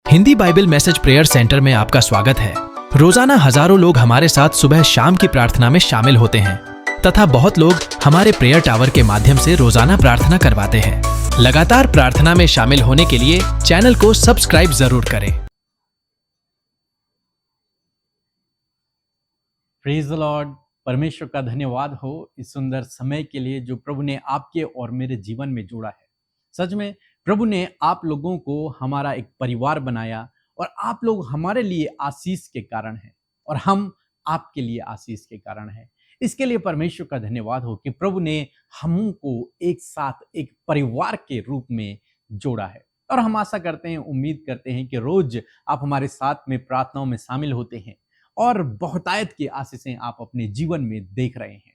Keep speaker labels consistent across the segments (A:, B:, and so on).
A: Hindi Bible message prayer centre में आपका स्वागत है। रोजाना हजारों लोग हमारे साथ सुबह शाम की प्रार्थना में शामिल होते हैं तथा बहुत लोग हमारे प्रेयर टावर के माध्यम से रोजाना प्रार्थना करवाते हैं। लगातार प्रार्थना में शामिल होने के लिए चैनल को सब्सक्राइब जरूर करें।
B: Praise the Lord. परमेश्वर का धन्यवाद हो इस सुंदर समय के लिए जो प्रभु ने आपके और मेरे जीवन में जोड़ा है। सच में प्रभु ने आप लोगों को हमारा एक परिवार बनाया और आप लोग हमारे लिए आशीष के कारण हैं और हम आपके लिए आशीष के कारण हैं। इसके लिए परमेश्वर का धन्यवाद हो कि प्रभु ने हमको एक साथ एक परिवार के रूप में जोड़ा है। और हम आशा करते हैं, उम्मीद करते हैं कि रोज आप हमारे साथ में प्रार्थनाओं में शामिल होते हैं और बहुतायत की आशीषें आप अपने जीवन में देख रहे हैं।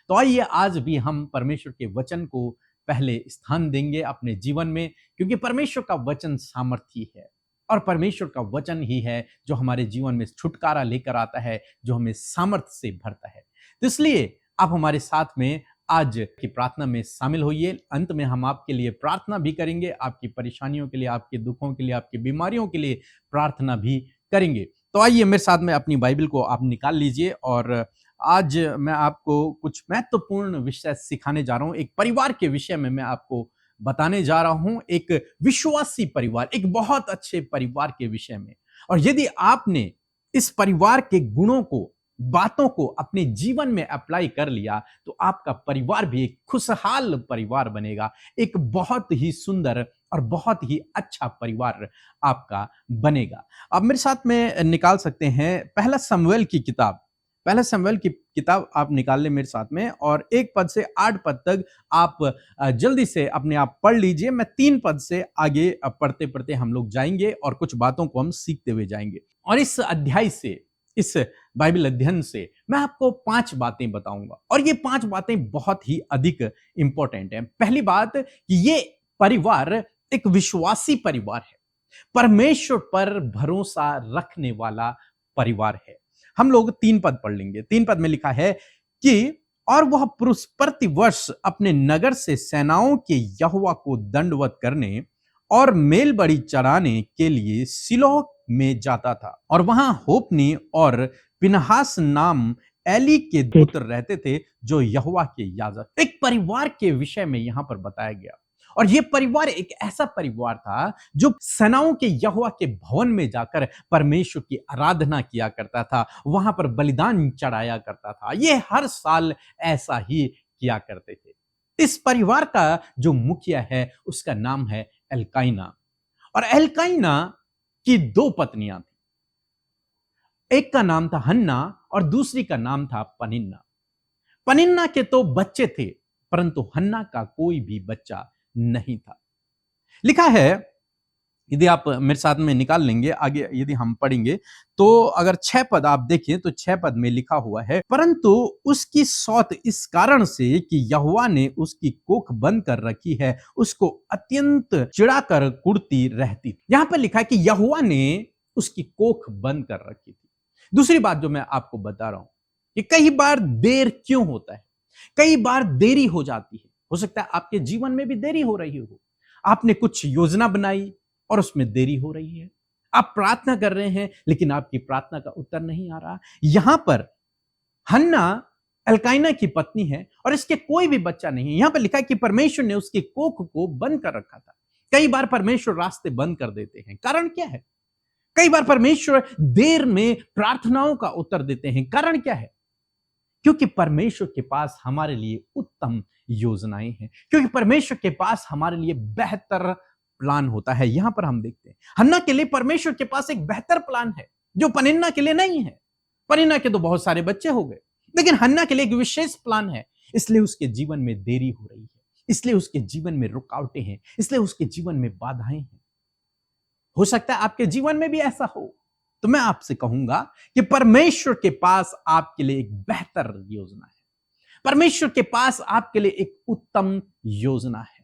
B: तो आइए आज भी हम परमेश्वर के वचन को पहले स्थान देंगे अपने जीवन में, क्योंकि परमेश्वर का वचन सामर्थी है और परमेश्वर का वचन ही है जो हमारे जीवन में छुटकारा लेकर आता है, जो हमें सामर्थ्य से भरता है। तो इसलिए आप हमारे साथ में आज की प्रार्थना में शामिल होइए। अंत में हम आपके लिए प्रार्थना भी करेंगे, आपकी परेशानियों के लिए, आपके दुखों के लिए, आपकी बीमारियों के लिए प्रार्थना भी करेंगे। तो आइए मेरे साथ में अपनी बाइबल को आप निकाल लीजिए और आज मैं आपको कुछ महत्वपूर्ण विषय सिखाने जा रहा हूं। एक परिवार के विषय में मैं आपको बताने जा रहा हूं, एक विश्वासी परिवार, एक बहुत अच्छे परिवार के विषय में। और यदि आपने इस परिवार के गुणों को, बातों को अपने जीवन में अप्लाई कर लिया तो आपका परिवार भी एक खुशहाल परिवार बनेगा, एक बहुत ही सुंदर और बहुत ही अच्छा परिवार आपका बनेगा। अब मेरे साथ में निकाल सकते हैं पहला शमूएल की किताब। पहला शमूएल की किताब आप निकाल लें मेरे साथ में और 1 पद से 8 पद तक आप जल्दी से अपने आप पढ़ लीजिए। मैं 3 पद से आगे पढ़ते पढ़ते हम लोग जाएंगे और कुछ बातों को हम सीखते हुए जाएंगे। और इस अध्याय से, इस बाइबल अध्ययन से मैं आपको 5 बातें बताऊंगा और ये 5 बातें बहुत ही अधिक इंपॉर्टेंट हैं। पहली बात कि ये परिवार एक विश्वासी परिवार है, परमेश्वर पर भरोसा रखने वाला परिवार है। हम लोग 3 पद पढ़ लेंगे। 3 पद में लिखा है कि और वह पुरुष प्रतिवर्ष अपने नगर से सेनाओं के यहोवा को दंडवत करने और मेलबड़ी चढ़ाने के लिए सिलोह में जाता था। और वहां होपनी और पिनहास नाम एली के पुत्र रहते थे जो यहोवा के याजक। एक परिवार के विषय में यहां पर बताया गया और यह परिवार एक ऐसा परिवार था जो सेनाओं के यहोवा के भवन में जाकर परमेश्वर की आराधना किया करता था, वहां पर बलिदान चढ़ाया करता था। यह हर साल ऐसा ही किया करते थे। इस परिवार का जो मुखिया है उसका नाम है एल्काइना। और एल्काइना की 2 पत्नियां थी। एक का नाम था हन्ना और दूसरी का नाम था पनिन्ना। पनिन्ना के तो बच्चे थे परंतु हन्ना का कोई भी बच्चा नहीं था। लिखा है, यदि आप मेरे साथ में निकाल लेंगे आगे, यदि हम पढ़ेंगे तो अगर 6 पद आप देखें तो 6 पद में लिखा हुआ है, परंतु उसकी सौत इस कारण से कि यहोवा ने उसकी कोख बंद कर रखी है, उसको अत्यंत चिढ़ाकर कुढ़ती रहती थी। यहां पर लिखा है कि यहोवा ने उसकी कोख बंद कर रखी थी। दूसरी बात जो मैं आपको बता रहा हूं कि कई बार देर क्यों होता है, कई बार देरी हो जाती है। हो सकता है आपके जीवन में भी देरी हो रही हो। आपने कुछ योजना बनाई और उसमें देरी हो रही है। आप प्रार्थना कर रहे हैं लेकिन आपकी प्रार्थना का उत्तर नहीं आ रहा। यहां पर हन्ना एल्काइना की पत्नी है और इसके कोई भी बच्चा नहीं है। यहां पर लिखा है कि परमेश्वर ने उसकी कोख को बंद कर रखा था। कई बार परमेश्वर रास्ते बंद कर देते हैं, कारण क्या है? कई बार परमेश्वर देर में प्रार्थनाओं का उत्तर देते हैं, कारण क्या है? क्योंकि परमेश्वर के पास हमारे लिए उत्तम योजनाएं हैं, क्योंकि परमेश्वर के पास हमारे लिए बेहतर प्लान होता है। यहां पर हम देखते हैं हन्ना के लिए परमेश्वर के पास एक बेहतर प्लान है जो पनिन्ना के लिए नहीं है। पनिन्ना के तो बहुत सारे बच्चे हो गए, लेकिन हन्ना के लिए एक विशेष प्लान है। इसलिए उसके जीवन में देरी हो रही है, इसलिए उसके जीवन में रुकावटें हैं, इसलिए उसके जीवन में बाधाएं हैं। हो सकता है आपके जीवन में भी ऐसा हो। तो मैं आपसे कहूंगा कि परमेश्वर के पास आपके लिए एक बेहतर योजना है, परमेश्वर के पास आपके लिए एक उत्तम योजना है।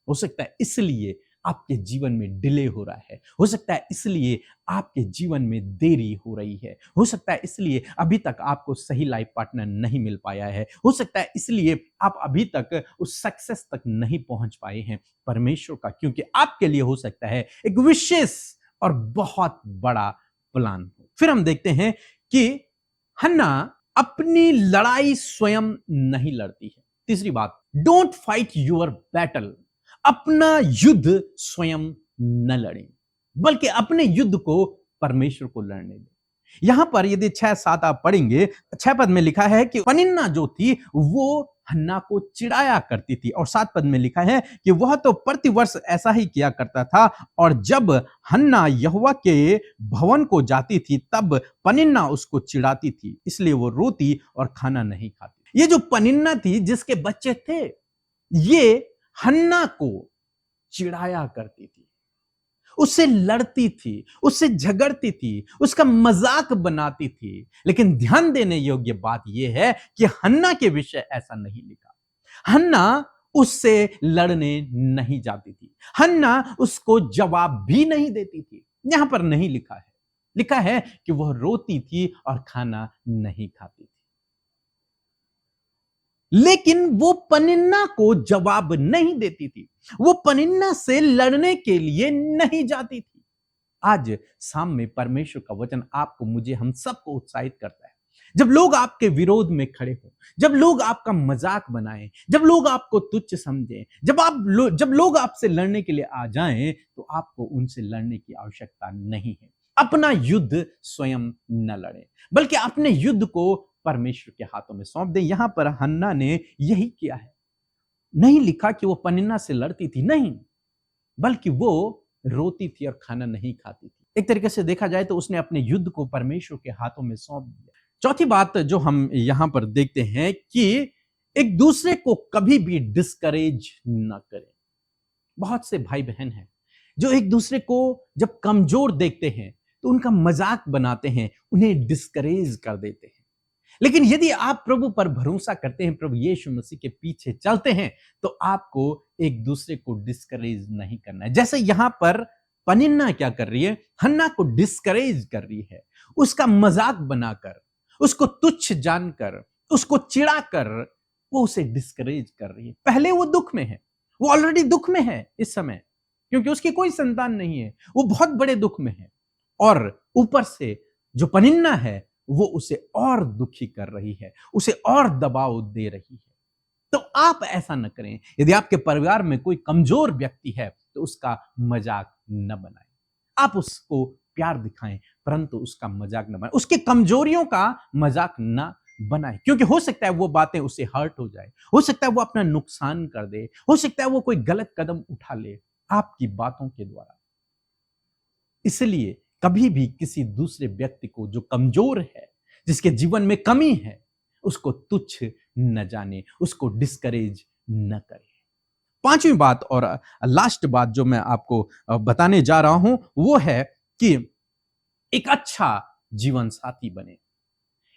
B: हो सकता है इसलिए आपके जीवन में डिले हो रहा है, हो सकता है इसलिए आपके जीवन में देरी हो रही है, हो सकता है इसलिए अभी तक आपको सही लाइफ पार्टनर नहीं मिल पाया है, हो सकता है इसलिए आप अभी तक उस सक्सेस तक नहीं पहुंच पाए हैं परमेश्वर का, क्योंकि आपके लिए हो सकता है एक विशेष और बहुत बड़ा प्लान हो। फिर हम देखते हैं कि हन्ना अपनी लड़ाई स्वयं नहीं लड़ती है। तीसरी बात, डोंट फाइट योर बैटल, अपना युद्ध स्वयं न लड़ें, बल्कि अपने युद्ध को परमेश्वर को लड़ने दें। यहां पर यदि 6-7 आप पढ़ेंगे, 6 पद में लिखा है कि पनिन्ना जो थी वो हन्ना को चिढ़ाया करती थी, और 7 पद में लिखा है कि वह तो प्रतिवर्ष ऐसा ही किया करता था, और जब हन्ना यहोवा के भवन को जाती थी तब पनिन्ना उसको चिढ़ाती थी, इसलिए वो रोती और खाना नहीं खाती। ये जो पनिन्ना थी जिसके बच्चे थे, ये हन्ना को चिढ़ाया करती थी, उससे लड़ती थी, उससे झगड़ती थी, उसका मजाक बनाती थी। लेकिन ध्यान देने योग्य बात यह है कि हन्ना के विषय ऐसा नहीं लिखा। हन्ना उससे लड़ने नहीं जाती थी, हन्ना उसको जवाब भी नहीं देती थी। यहां पर नहीं लिखा है, लिखा है कि वह रोती थी और खाना नहीं खाती थी। लेकिन वो पनिन्ना को जवाब नहीं देती थी, वो पनिन्ना से लड़ने के लिए नहीं जाती थी। आज शाम में परमेश्वर का वचन आपको, मुझे, हम सबको उत्साहित करता है। जब लोग आपके विरोध में खड़े हो, जब लोग आपका मजाक बनाएं, जब लोग आपको तुच्छ समझें, जब लोग आपसे लड़ने के लिए आ जाएं, तो आपको उनसे लड़ने की आवश्यकता नहीं है। अपना युद्ध स्वयं न लड़ें, बल्कि अपने युद्ध को परमेश्वर के हाथों में सौंप दें। यहां पर हन्ना ने यही किया है। नहीं लिखा कि वो पनिन्ना से लड़ती थी, नहीं, बल्कि वो रोती थी और खाना नहीं खाती थी। एक तरीके से देखा जाए तो उसने अपने युद्ध को परमेश्वर के हाथों में सौंप दिया। चौथी बात जो हम यहां पर देखते हैं कि एक दूसरे को कभी भी डिस्करेज ना करें। बहुत से भाई बहन हैं जो एक दूसरे को जब कमजोर देखते हैं तो उनका मजाक बनाते हैं, उन्हें डिस्करेज कर देते हैं। लेकिन यदि आप प्रभु पर भरोसा करते हैं, प्रभु यीशु मसीह के पीछे चलते हैं, तो आपको एक दूसरे को डिस्करेज नहीं करना है। जैसे यहां पर पनिन्ना क्या कर रही है, हन्ना को डिस्करेज कर रही है, उसका मजाक बनाकर, उसको तुच्छ जानकर, उसको चिढ़ाकर वो उसे डिस्करेज कर रही है। पहले वो दुख में है, वो ऑलरेडी दुख में है इस समय, क्योंकि उसकी कोई संतान नहीं है, वो बहुत बड़े दुख में है, और ऊपर से जो पनिन्ना है वो उसे और दुखी कर रही है, उसे और दबाव दे रही है। तो आप ऐसा न करें। यदि आपके परिवार में कोई कमजोर व्यक्ति है तो उसका मजाक न बनाएं, आप उसको प्यार दिखाएं, परंतु उसका मजाक न बनाएं, उसके कमजोरियों का मजाक न बनाएं, क्योंकि हो सकता है वो बातें उससे हर्ट हो जाए, हो सकता है वो अपना नुकसान कर दे, हो सकता है वो कोई गलत कदम उठा ले आपकी बातों के द्वारा। इसलिए कभी भी किसी दूसरे व्यक्ति को जो कमजोर है, जिसके जीवन में कमी है, उसको तुच्छ न जाने, उसको डिस्करेज न करें। पांचवी बात और लास्ट बात जो मैं आपको बताने जा रहा हूं वो है कि एक अच्छा जीवन साथी बने,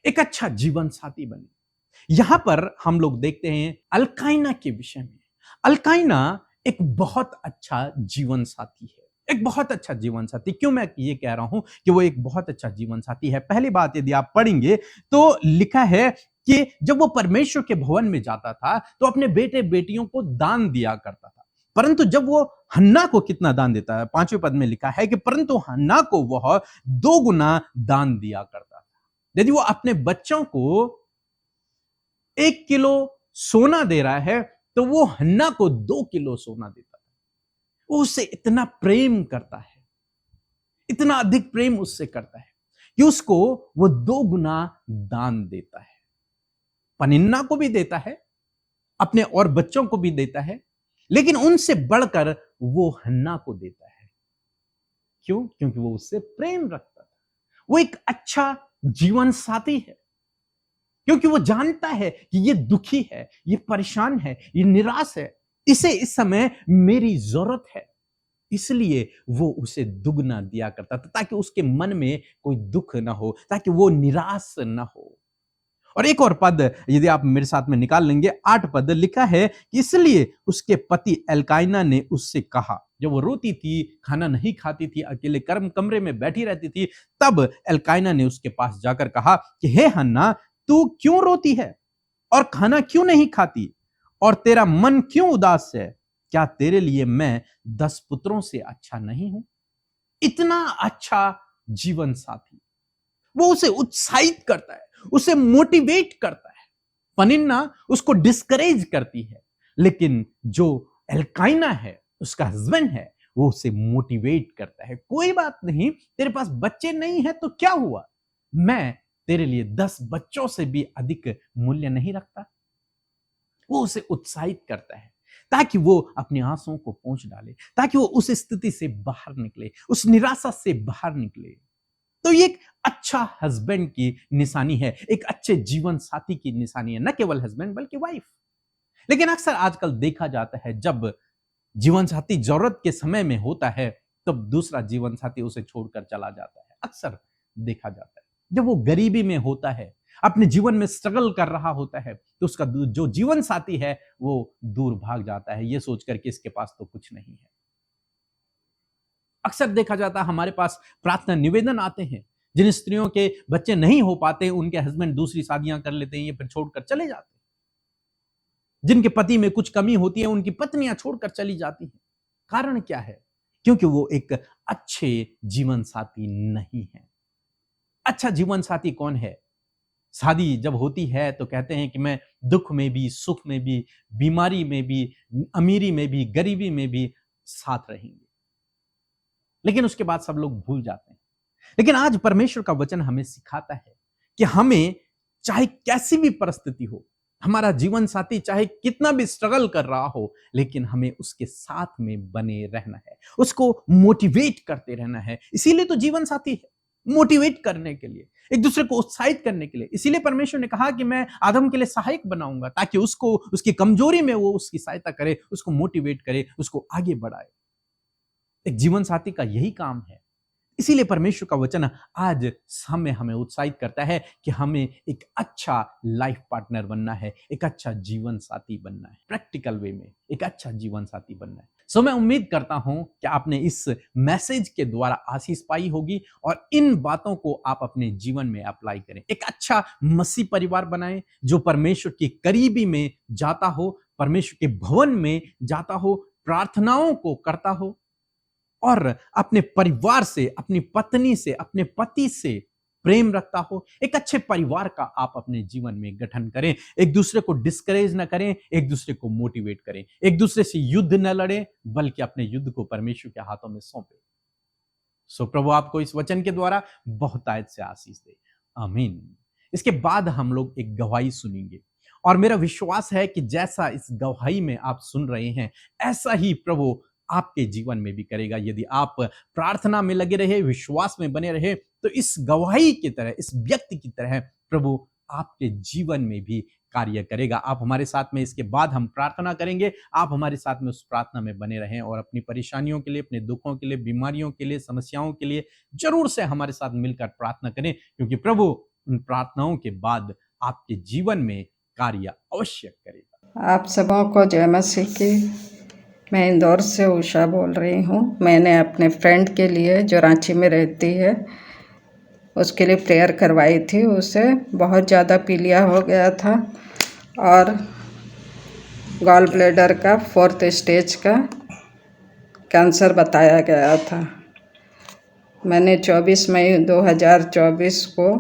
B: एक अच्छा जीवन साथी बने। यहां पर हम लोग देखते हैं अल्काइना के विषय में। अल्काइना एक बहुत अच्छा जीवन साथी है, एक बहुत अच्छा जीवन साथी। क्यों मैं ये कह रहा हूं कि वो एक बहुत अच्छा जीवन साथी है? पहली बात, यदि आप पढ़ेंगे तो लिखा है कि जब वो परमेश्वर के भवन में जाता था तो अपने बेटे बेटियों को दान दिया करता था, परंतु जब वो हन्ना को कितना दान देता है, 5वें पद में लिखा है कि परंतु हन्ना को वह 2 गुना दान दिया करता था। यदि वो अपने बच्चों को 1 किलो सोना दे रहा है तो वो हन्ना को 2 किलो सोना देता था। वो उससे इतना प्रेम करता है, इतना अधिक प्रेम उससे करता है कि उसको वो 2 गुना दान देता है। पनिन्ना को भी देता है, अपने और बच्चों को भी देता है, लेकिन उनसे बढ़कर वो हन्ना को देता है। क्यों? क्योंकि वो उससे प्रेम रखता था। वो एक अच्छा जीवन साथी है, क्योंकि वो जानता है कि ये दुखी है, ये परेशान है, ये निराश है, इसे इस समय मेरी जरूरत है, इसलिए वो उसे दुगना दिया करता था ताकि उसके मन में कोई दुख ना हो, ताकि वो निराश ना हो। और एक और पद यदि आप मेरे साथ में निकाल लेंगे, 8 पद लिखा है कि इसलिए उसके पति एल्काइना ने उससे कहा, जब वो रोती थी, खाना नहीं खाती थी, अकेले कमरे में बैठी रहती थी, तब एल्काइना ने उसके पास जाकर कहा कि हे हन्ना, तू क्यों रोती है और खाना क्यों नहीं खाती और तेरा मन क्यों उदास है? क्या तेरे लिए मैं 10 पुत्रों से अच्छा नहीं हूं? इतना अच्छा जीवन साथी, वो उसे उत्साहित करता है, उसे मोटिवेट करता है। पनिन्ना उसको डिस्करेज करती है, लेकिन जो एल्काइना है, उसका हस्बैंड है, वो उसे मोटिवेट करता है। कोई बात नहीं, तेरे पास बच्चे नहीं है तो क्या हुआ, मैं तेरे लिए 10 बच्चों से भी अधिक मूल्य नहीं रखता। वो उसे उत्साहित करता है ताकि वो अपने आंसुओं को पोंछ डाले, ताकि वो उस स्थिति से बाहर निकले, उस निराशा से बाहर निकले। तो ये एक अच्छा हस्बैंड की निशानी है, एक अच्छे जीवन साथी की निशानी है, न केवल हस्बैंड बल्कि वाइफ। लेकिन अक्सर आजकल देखा जाता है, जब जीवन साथी जरूरत के समय में होता है, तब दूसरा जीवन साथी उसे छोड़कर चला जाता है। अक्सर देखा जाता है, जब वो गरीबी में होता है, अपने जीवन में स्ट्रगल कर रहा होता है, तो उसका जो जीवन साथी है वो दूर भाग जाता है, ये सोचकर कि इसके पास तो कुछ नहीं है। अक्सर देखा जाता है, हमारे पास प्रार्थना निवेदन आते हैं, जिन स्त्रियों के बच्चे नहीं हो पाते, उनके हस्बैंड दूसरी शादियां कर लेते हैं या फिर छोड़कर चले जाते हैं। जिनके पति में कुछ कमी होती है, उनकी पत्नियां छोड़कर चली जाती हैं। कारण क्या है? क्योंकि वो एक अच्छे जीवन साथी नहीं है। अच्छा जीवन साथी कौन है? शादी जब होती है तो कहते हैं कि मैं दुख में भी, सुख में भी, बीमारी में भी, अमीरी में भी, गरीबी में भी साथ रहेंगे। लेकिन उसके बाद सब लोग भूल जाते हैं। लेकिन आज परमेश्वर का वचन हमें सिखाता है कि हमें चाहे कैसी भी परिस्थिति हो, हमारा जीवन साथी चाहे कितना भी स्ट्रगल कर रहा हो, लेकिन हमें उसके साथ में बने रहना है, उसको मोटिवेट करते रहना है। इसीलिए तो जीवन साथी है, मोटिवेट करने के लिए, एक दूसरे को उत्साहित करने के लिए। इसीलिए परमेश्वर ने कहा कि मैं आदम के लिए सहायक बनाऊंगा, ताकि उसको उसकी कमजोरी में वो उसकी सहायता करे, उसको मोटिवेट करे, उसको आगे बढ़ाए। एक जीवन साथी का यही काम है। इसीलिए परमेश्वर का वचन आज हमें उत्साहित करता है कि हमें एक अच्छा लाइफ पार्टनर बनना है, एक अच्छा जीवन साथी बनना है, प्रैक्टिकल वे में एक अच्छा जीवन साथी बनना है। सो मैं उम्मीद करता हूं कि आपने इस मैसेज के द्वारा आशीष पाई होगी और इन बातों को आप अपने जीवन में अप्लाई करें। एक अच्छा मसीह परिवार बनाएं जो परमेश्वर की करीबी में जाता हो, परमेश्वर के भवन में जाता हो, प्रार्थनाओं को करता हो और अपने परिवार से, अपनी पत्नी से, अपने पति से प्रेम रखता हो। एक अच्छे परिवार का आप अपने जीवन में गठन करें, एक दूसरे को डिस्करेज न करें, एक दूसरे को मोटिवेट करें, एक दूसरे से युद्ध न लड़ें, बल्कि अपने युद्ध को परमेश्वर के हाथों में सौंपें। सो प्रभु आपको इस वचन के द्वारा बहुतायत से आशीष दे, आमीन। इसके बाद हम लोग एक गवाही सुनेंगे और मेरा विश्वास है कि जैसा इस गवाही में आप सुन रहे हैं, ऐसा ही प्रभु आपके जीवन में भी करेगा। यदि आप प्रार्थना में लगे रहे, विश्वास में बने रहे, तो इस गवाही की तरह, इस व्यक्ति की तरह प्रभु आपके जीवन में भी कार्य करेगा। आप हमारे साथ में, इसके बाद हम प्रार्थना करेंगे, आप हमारे साथ में उस प्रार्थना में बने रहें और अपनी परेशानियों के लिए, अपने दुखों के लिए, बीमारियों के लिए, समस्याओं के लिए जरूर से हमारे साथ मिलकर प्रार्थना करें, क्योंकि प्रभु उन प्रार्थनाओं के बाद आपके जीवन में कार्य अवश्य करेगा।
C: आप सबों को जय मसीह की। मैं इंदौर से उषा बोल रही हूँ। मैंने अपने फ्रेंड के लिए जो रांची में रहती है, उसके लिए प्रेयर करवाई थी। उसे बहुत ज़्यादा पीलिया हो गया था और गॉल ब्लैडर का 4th स्टेज का कैंसर बताया गया था। मैंने 24 मई 2024 को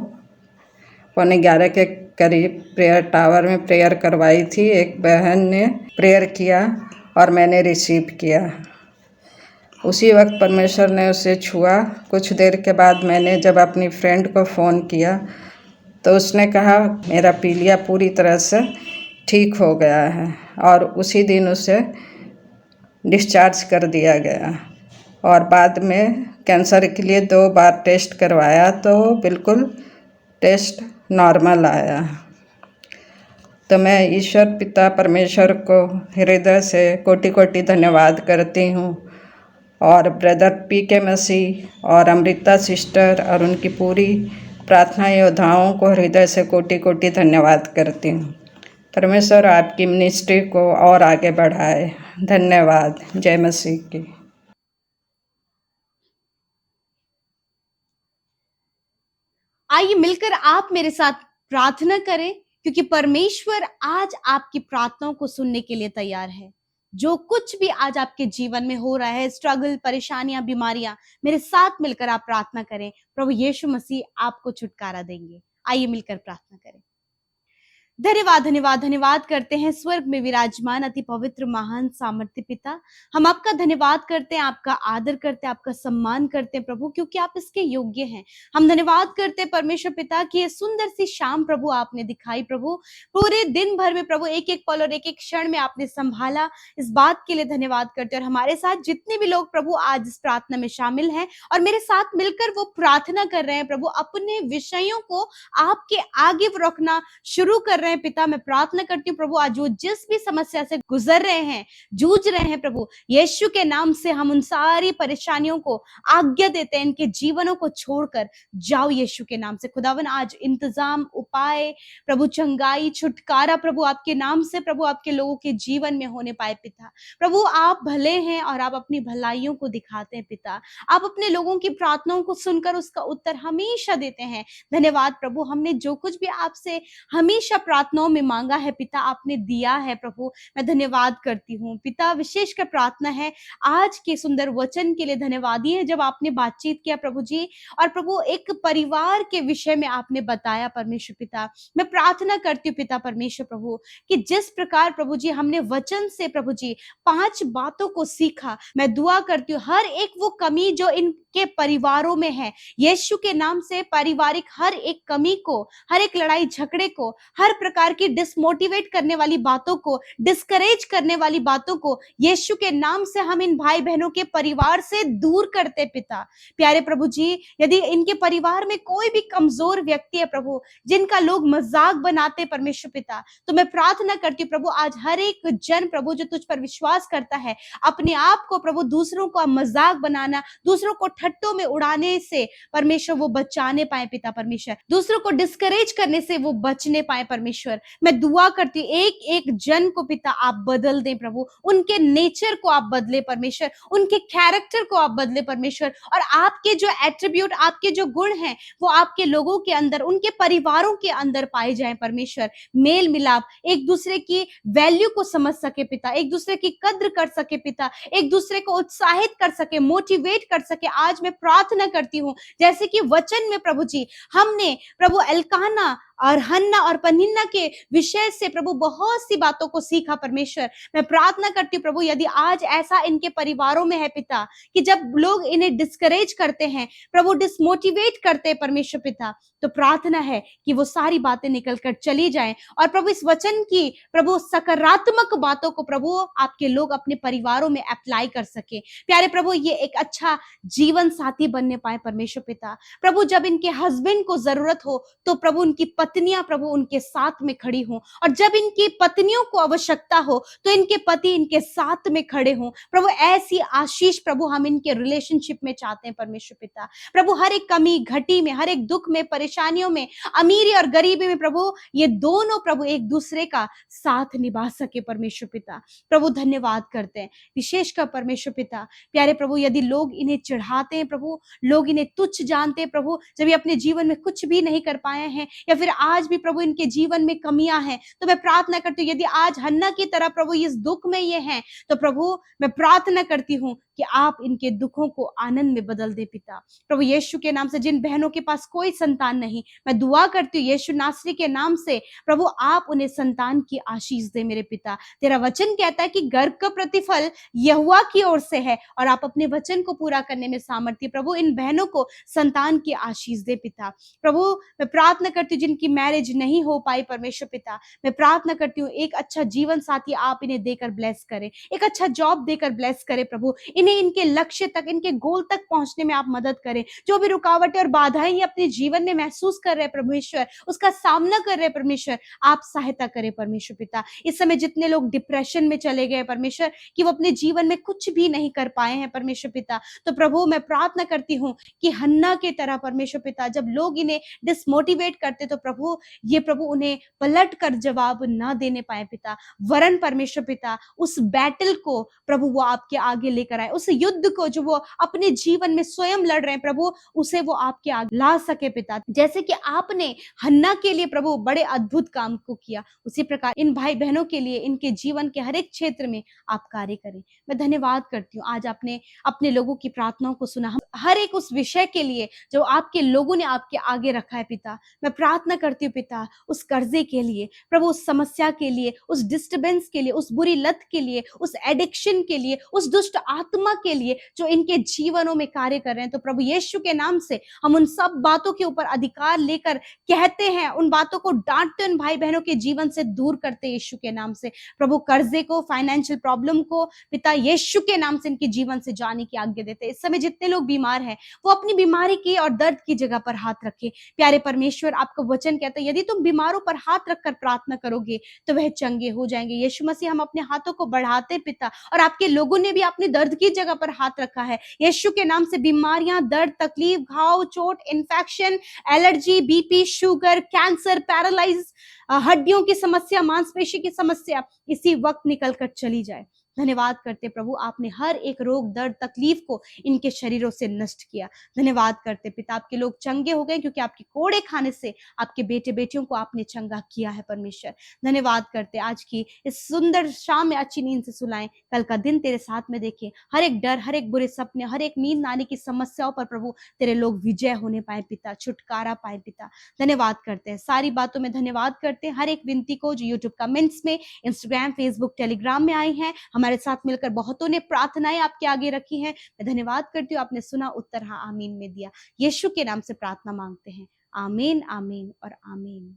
C: 11:15 के करीब प्रेयर टावर में प्रेयर करवाई थी। एक बहन ने प्रेयर किया और मैंने रिसीव किया। उसी वक्त परमेश्वर ने उसे छुआ। कुछ देर के बाद मैंने जब अपनी फ्रेंड को फ़ोन किया तो उसने कहा मेरा पीलिया पूरी तरह से ठीक हो गया है, और उसी दिन उसे डिस्चार्ज कर दिया गया। और बाद में कैंसर के लिए 2 बार टेस्ट करवाया तो बिल्कुल टेस्ट नॉर्मल आया। तो मैं ईश्वर पिता परमेश्वर को हृदय से कोटि कोटि धन्यवाद करती हूँ, और ब्रदर PK मसीह और अमृता सिस्टर और उनकी पूरी प्रार्थना योद्धाओं को हृदय से कोटि कोटि धन्यवाद करती हूँ। परमेश्वर आपकी मिनिस्ट्री को और आगे बढ़ाए। धन्यवाद। जय मसीह की।
D: आइए मिलकर आप मेरे साथ प्रार्थना करें, क्योंकि परमेश्वर आज आपकी प्रार्थनाओं को सुनने के लिए तैयार है। जो कुछ भी आज आपके जीवन में हो रहा है, स्ट्रगल, परेशानियां, बीमारियां, मेरे साथ मिलकर आप प्रार्थना करें। प्रभु यीशु मसीह आपको छुटकारा देंगे। आइए मिलकर प्रार्थना करें। धन्यवाद धन्यवाद धन्यवाद करते हैं स्वर्ग में विराजमान अति पवित्र महान सामर्थ्य पिता। हम आपका धन्यवाद करते हैं, आपका आदर करते हैं, आपका सम्मान करते हैं प्रभु, क्योंकि आप इसके योग्य हैं। हम धन्यवाद करते हैं परमेश्वर पिता कि ये सुंदर सी शाम प्रभु आपने दिखाई प्रभु, पूरे दिन भर में प्रभु एक एक पल और एक एक क्षण में आपने संभाला। इस बात के लिए धन्यवाद करते हैं। और हमारे साथ जितने भी लोग प्रभु आज इस प्रार्थना में शामिल हैं और मेरे साथ मिलकर वो प्रार्थना कर रहे हैं प्रभु, अपने विषयों को आपके आगे रखना शुरू कर रहे हैं पिता, मैं प्रार्थना करती हूँ प्रभु, आज वो जिस भी समस्या से गुजर रहे हैं, जूझ रहे हैं प्रभु, यीशु के नाम से हम उन सारी परेशानियों को आज्ञा देते हैं, इनके जीवनों को छोड़कर जाओ यीशु के नाम से। खुदावन आज इंतजाम, उपाय प्रभु, चंगाई, छुटकारा प्रभु आपके नाम से प्रभु आपके लोगों के जीवन में होने पाए पिता। प्रभु आप भले हैं और आप अपनी भलाइयों को दिखाते हैं पिता। आप अपने लोगों की प्रार्थनाओं को सुनकर उसका उत्तर हमेशा देते हैं। धन्यवाद प्रभु, हमने जो कुछ भी आपसे हमेशा प्रार्थनाओं में मांगा है पिता, आपने दिया है प्रभु। मैं धन्यवाद करती हूँ पिता। विशेषकर प्रार्थना है आज के सुंदर वचन के लिए धन्यवादी है, जब आपने बातचीत किया प्रभु जी, और प्रभु एक परिवार के विषय में आपने बताया परमेश्वर पिता। मैं प्रार्थना करती हूँ पिता परमेश्वर प्रभु कि जिस प्रकार प्रभु जी हमने वचन से प्रभु जी 5 बातों को सीखा, मैं दुआ करती हूँ हर एक वो कमी जो इनके परिवारों में है, यीशु के नाम से पारिवारिक हर एक कमी को, हर एक लड़ाई झगड़े को, हर प्रकार की डिसमोटिवेट करने वाली बातों को, डिस्करेज करने वाली बातों को यीशु के नाम से हम इन भाई बहनों के परिवार से दूर करते पिता। प्यारे प्रभु जी, यदि इनके परिवार में कोई भी कमजोर व्यक्ति है प्रभु, जिनका लोग मजाक बनाते परमेश्वर पिता, तो मैं प्रार्थना करती हूँ प्रभु आज हर एक जन प्रभु जो तुझ पर विश्वास करता है, अपने आप को प्रभु दूसरों का मजाक बनाना, दूसरों को ठट्टों में उड़ाने से परमेश्वर वो बचाने पाए पिता परमेश्वर, दूसरों को डिस्करेज करने से वो बचने पाए परमेश्वर। मैं दुआ करती हूँ एक एक जन को पिता आप बदल दें प्रभु, उनके नेचर को आप बदले परमेश्वर, उनके कैरेक्टर को आप बदले परमेश्वर, और आपके जो एट्रीब्यूट, आपके जो गुण हैं वो आपके लोगों के अंदर, उनके परिवारों के अंदर पाए जाएं परमेश्वर। मेल मिलाप, एक दूसरे की वैल्यू को समझ सके पिता, एक दूसरे की कद्र कर सके पिता, एक दूसरे को उत्साहित कर सके, मोटिवेट कर सके। आज मैं प्रार्थना करती हूँ जैसे कि वचन में प्रभु जी हमने प्रभु एल्काना और हन्ना और पनिन्ना के विषय से प्रभु बहुत सी बातों को सीखा परमेश्वर। मैं प्रार्थना करती हूँ प्रभु यदि आज ऐसा इनके परिवारों में है पिता कि जब लोग इन्हें डिस्करेज करते हैं प्रभु, डिसमोटिवेट करते हैं परमेश्वर पिता, तो प्रार्थना है कि वो सारी बातें निकल कर चली जाएं और प्रभु इस वचन की प्रभु सकारात्मक बातों को प्रभु आपके लोग अपने परिवारों में अप्लाई कर सके। प्यारे प्रभु ये एक अच्छा जीवन साथी बनने पाए परमेश्वर पिता। प्रभु जब इनके हस्बैंड को जरूरत हो तो प्रभु उनकी पत्नियां प्रभु उनके साथ में खड़ी हों, और जब इनकी पत्नियों को आवश्यकता हो तो इनके पति इनके साथ में खड़े हों। प्रभु ऐसी आशीष प्रभु हम इनके रिलेशनशिप में चाहते हैं परमेश्वर पिता। प्रभु हर एक कमी घटी में, हर एक दुख में, परेशानियों में, अमीरी और गरीबी में प्रभु ये दोनों प्रभु एक दूसरे का साथ निभा सके परमेश्वर पिता। प्रभु धन्यवाद करते हैं विशेषकर परमेश्वर पिता। प्यारे प्रभु यदि लोग इन्हें चढ़ाते हैं प्रभु, लोग इन्हें तुच्छ जानते हैं प्रभु, जब ये अपने जीवन में कुछ भी नहीं कर पाए हैं या फिर आज भी प्रभु इनके जीवन में कमियां हैं, तो मैं प्रार्थना करती हूँ यदि आज हन्ना की तरह प्रभु इस दुख में ये हैं, तो प्रभु मैं प्रार्थना करती हूँ कि आप इनके दुखों को आनंद में बदल दे पिता। प्रभु यीशु के नाम से जिन बहनों के पास कोई संतान नहीं, मैं दुआ करती हूँ यीशु नासरी के नाम से प्रभु आप उन्हें संतान की आशीष दे मेरे पिता। तेरा वचन कहता है कि गर्भ का प्रतिफल यहोवा की ओर से है और आप अपने वचन को पूरा करने में सामर्थ्य। प्रभु इन बहनों को संतान की आशीष दे पिता। प्रभु मैं प्रार्थना करती हूँ जिनकी मैरिज नहीं हो पाई परमेश्वर पिता, मैं प्रार्थना करती हूँ एक अच्छा जीवन साथी आप इन्हें देकर ब्लेस करें, एक अच्छा जॉब देकर ब्लेस करें प्रभु, इन्हें इनके लक्ष्य तक, इनके गोल तक पहुंचने में आप मदद करें। जो भी रुकावटें और बाधाएं ये अपने जीवन में महसूस कर रहे हैं परमेश्वर, उसका सामना कर रहे हैं परमेश्वर, आप सहायता करें परमेश्वर पिता। इस समय जितने लोग डिप्रेशन में चले गए परमेश्वर कि वो अपने जीवन में कुछ भी नहीं कर पाए हैं परमेश्वर पिता, तो प्रभु मैं प्रार्थना करती हूँ कि हन्ना के तरह परमेश्वर पिता जब लोग इन्हें डिसमोटिवेट करते तो प्रभु ये प्रभु उन्हें पलट कर जवाब ना देने पाए पिता, वरन परमेश्वर पिता उस बैटल को प्रभु वो आपके आगे लेकर आए, उस युद्ध को जो वो अपने जीवन में स्वयं लड़ रहे हैं प्रभु, उसे वो आपके आगे ला सके पिता। जैसे कि आपने हन्ना के लिए प्रभु बड़े अद्भुत काम को किया, उसी प्रकार इन भाई बहनों के लिए इनके जीवन के हर एक क्षेत्र में आप कार्य करें। मैं धन्यवाद करती हूँ, आज आपने अपने लोगों की प्रार्थनाओं को सुना, हर एक उस विषय के लिए जो आपके लोगों ने आपके आगे रखा है पिता। मैं प्रार्थना करती हूँ पिता, उस कर्जे के लिए प्रभु, उस समस्या के लिए, उस डिस्टर्बेंस के लिए, उस बुरी लत के लिए, उस एडिक्शन के लिए, उस दुष्ट आत्मा के लिए जो इनके जीवनों में कार्य कर रहे हैं। तो प्रभु यीशु के नाम से हम उन सब बातों के ऊपर अधिकार लेकर कहते हैं, उन बातों को डांटते, उन भाई बहनों के जीवन से दूर करते यीशु के नाम से। प्रभु कर्जे को, फाइनेंशियल प्रॉब्लम को पिता यीशु के नाम से इनके जीवन से जाने की आज्ञा देते। इस समय जितने लोग बीमार हैं वो अपनी बीमारी की और दर्द की जगह पर हाथ रखें। प्यारे परमेश्वर, आपका वचन कहता है यदि तुम बीमारों पर हाथ रखकर प्रार्थना करोगे तो वह चंगे हो जाएंगे। यीशु मसीह, हम अपने हाथों को बढ़ाते पिता, और आपके लोगों ने भी अपनी दर्द की जगह पर हाथ रखा है। यीशु के नाम से बीमारियां, दर्द, तकलीफ, घाव, चोट, infection, allergy, BP, sugar, cancer, paralyse, हड्डियों की समस्या, मांसपेशी की समस्या इसी वक्त निकल कर चली जाए। धन्यवाद करते प्रभु, आपने हर एक रोग, दर्द, तकलीफ को इनके शरीरों से नष्ट किया। धन्यवाद करते पिता, आपके लोग चंगे हो गए क्योंकि आपके कोड़े खाने से आपके बेटे बेटियों को आपने चंगा किया है परमेश्वर। धन्यवाद करते, आज की इस सुंदर शाम में अच्छी नींद से सुलाएं, कल का दिन तेरे साथ में देखें। हर एक डर, हर एक बुरे सपने, हर एक नींद आने की समस्याओं पर प्रभु तेरे लोग विजय होने पाए पिता, छुटकारा पाए पिता। धन्यवाद करते हैं, सारी बातों में धन्यवाद करते हैं। हर एक विनती को जो यूट्यूब कमेंट्स में, इंस्टाग्राम, फेसबुक, टेलीग्राम में आई हैं, हमारे साथ मिलकर बहुतों ने प्रार्थनाएं आपके आगे रखी हैं। मैं धन्यवाद करती हूँ, आपने सुना, उत्तर हाँ आमीन में दिया। यीशु के नाम से प्रार्थना मांगते हैं, आमीन, आमीन और आमीन।